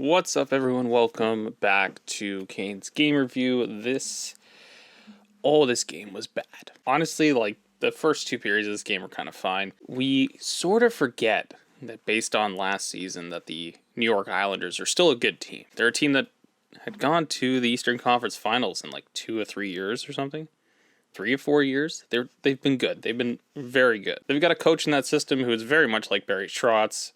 What's up, everyone? Welcome back to Kane's Game Review. This game was bad. Honestly, the first two periods of this game were kind of fine. We sort of forget that based on last season that the New York Islanders are still a good team. They're a team that had gone to the Eastern Conference Finals in 2 or 3 years or something. 3 or 4 years. They've been good. They've been very good. They've got a coach in that system who is very much like Barry Trotz.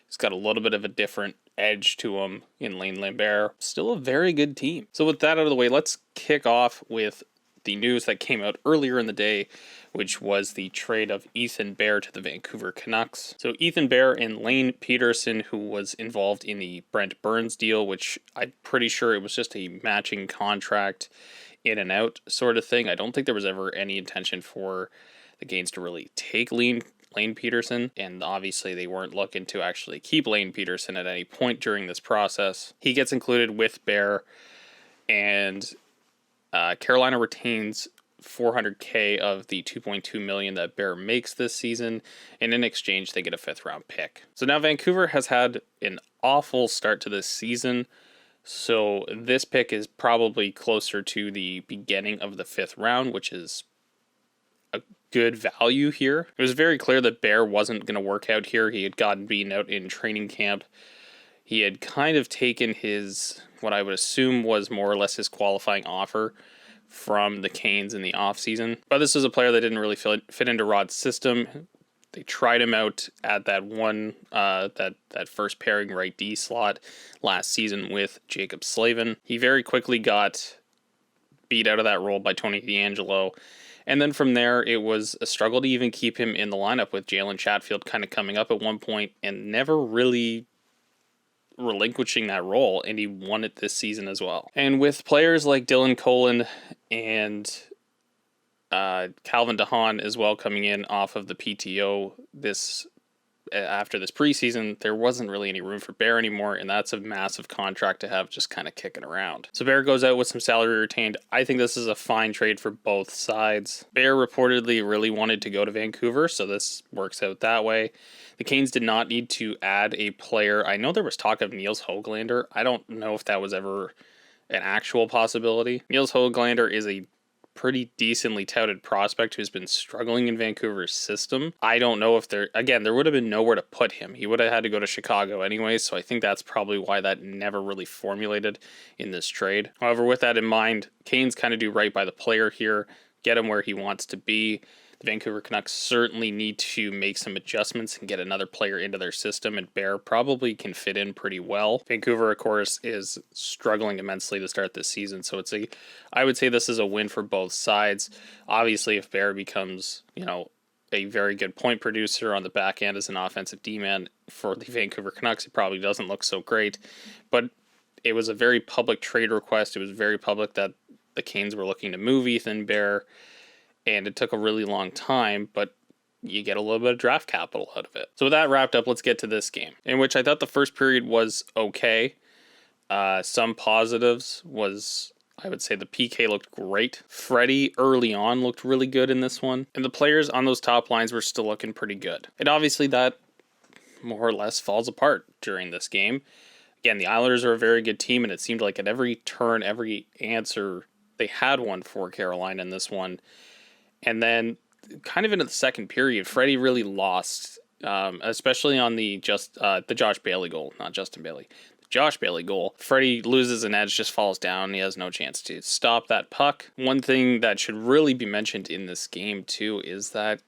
He's got a little bit of a different edge to him in Lane Lambert. Still a very good team. So with that out of the way, let's kick off with the news that came out earlier in the day, which was the trade of Ethan Bear to the Vancouver Canucks. So Ethan Bear and Lane Peterson, who was involved in the Brent Burns deal, which I'm pretty sure it was just a matching contract in and out sort of thing. I don't think there was ever any intention for the Canes to really take Lane Peterson, and obviously they weren't looking to actually keep Lane Peterson at any point during this process. He gets included with Bear, and Carolina retains $400K of the $2.2 million that Bear makes this season, and in exchange they get a 5th round pick. So now Vancouver has had an awful start to this season, so this pick is probably closer to the beginning of the 5th round, which is a good value here. It was very clear that Bear wasn't going to work out here. He had gotten beaten out in training camp. He had kind of taken his, what I would assume was more or less his qualifying offer from the Canes in the offseason. But this is a player that didn't really fit into Rod's system. They tried him out at that one, that first pairing right D slot last season with Jacob Slavin. He very quickly got beat out of that role by Tony DeAngelo. And then from there, it was a struggle to even keep him in the lineup, with Jalen Chatfield kind of coming up at one point and never really relinquishing that role, and he won it this season as well. And with players like Dylan Colin and Calvin DeHaan as well coming in off of the PTO after this preseason, there wasn't really any room for Bear anymore, and that's a massive contract to have just kind of kicking around. So Bear goes out with some salary retained. I think this is a fine trade for both sides. Bear reportedly really wanted to go to Vancouver, so this works out that way. The Canes did not need to add a player. I know there was talk of Niels Höglander. I don't know if that was ever an actual possibility. Niels Höglander is a pretty decently touted prospect who's been struggling in Vancouver's system. I don't know if there would have been nowhere to put him. He would have had to go to Chicago anyway, so I think that's probably why that never really formulated in this trade. However, with that in mind, Canes kind of do right by the player here, get him where he wants to be. The Vancouver Canucks certainly need to make some adjustments and get another player into their system, and Bear probably can fit in pretty well. Vancouver, of course, is struggling immensely to start this season, so I would say this is a win for both sides. Obviously, if Bear becomes, a very good point producer on the back end as an offensive D-man for the Vancouver Canucks, it probably doesn't look so great, but it was a very public trade request. It was very public that the Canes were looking to move Ethan Bear, and it took a really long time, but you get a little bit of draft capital out of it. So with that wrapped up, let's get to this game, in which I thought the first period was okay. Some positives was, I would say, the PK looked great. Freddie early on looked really good in this one, and the players on those top lines were still looking pretty good. And obviously that more or less falls apart during this game. Again, the Islanders are a very good team, and it seemed like at every turn, every answer, they had one for Carolina in this one. And then kind of into the second period, Freddie really lost, especially on the Josh Bailey goal, not Justin Bailey. The Josh Bailey goal. Freddie loses an edge, just falls down. He has no chance to stop that puck. One thing that should really be mentioned in this game, too, is that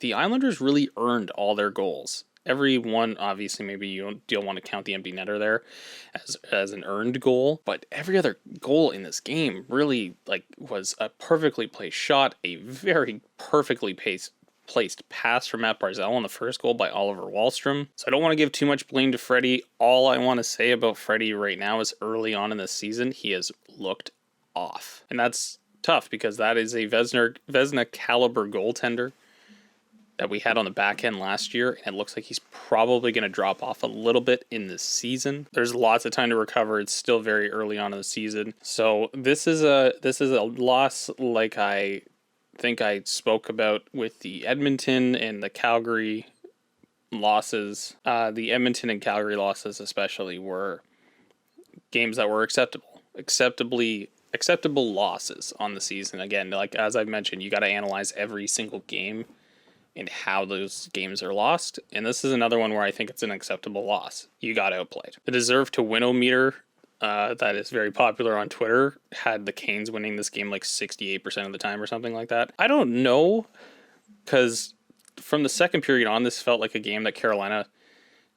the Islanders really earned all their goals. Every one, obviously, maybe you don't want to count the empty netter there as an earned goal, but every other goal in this game really was a perfectly placed shot, a very perfectly placed pass from Matt Barzal on the first goal by Oliver Wahlstrom. So I don't want to give too much blame to Freddie. All I want to say about Freddie right now is early on in this season, he has looked off. And that's tough because that is a Vezina caliber goaltender that we had on the back end last year, and it looks like he's probably going to drop off a little bit in this season. There's lots of time to recover. It's still very early on in the season. So this is a loss like I think I spoke about with the Edmonton and the Calgary losses. The Edmonton and Calgary losses especially were games that were acceptable losses on the season. Again, like as I've mentioned, you got to analyze every single game and how those games are lost. And this is another one where I think it's an acceptable loss. You got outplayed. The deserve to win-o-meter that is very popular on Twitter had the Canes winning this game like 68% of the time or something like that. I don't know, because from the second period on, this felt like a game that Carolina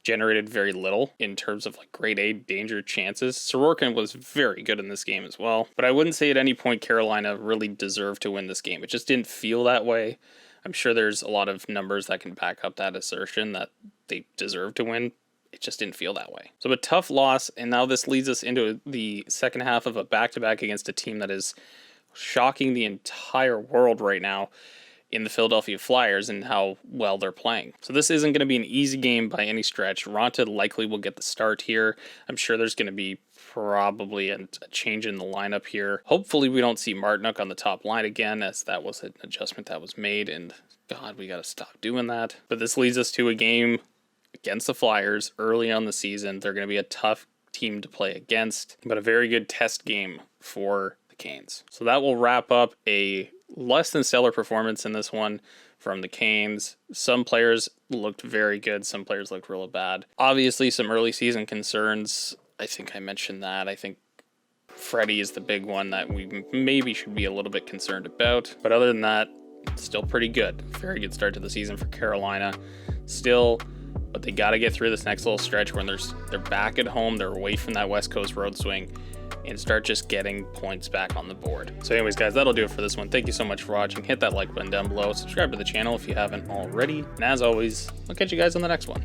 generated very little in terms of like grade A danger chances. Sorokin was very good in this game as well, but I wouldn't say at any point Carolina really deserved to win this game. It just didn't feel that way. I'm sure there's a lot of numbers that can back up that assertion that they deserve to win. It just didn't feel that way. So a tough loss, and now this leads us into the second half of a back-to-back against a team that is shocking the entire world right now in the Philadelphia Flyers and how well they're playing. So this isn't going to be an easy game by any stretch. Ronta likely will get the start here. I'm sure there's going to be probably a change in the lineup here. Hopefully we don't see Martinook on the top line again, as that was an adjustment that was made, and God, we got to stop doing that. But this leads us to a game against the Flyers early on the season. They're going to be a tough team to play against, but a very good test game for the Canes. So that will wrap up a less than stellar performance in this one from the Canes. Some players looked very good. Some players looked real bad. Obviously, some early season concerns. I think I mentioned that. I think Freddie is the big one that we maybe should be a little bit concerned about. But other than that, still pretty good. Very good start to the season for Carolina. Still, but they got to get through this next little stretch when they're back at home. They're away from that West Coast road swing, and start just getting points back on the board. So anyways, guys, that'll do it for this one. Thank you so much for watching. Hit that like button down below. Subscribe to the channel if you haven't already. And as always, I'll catch you guys on the next one.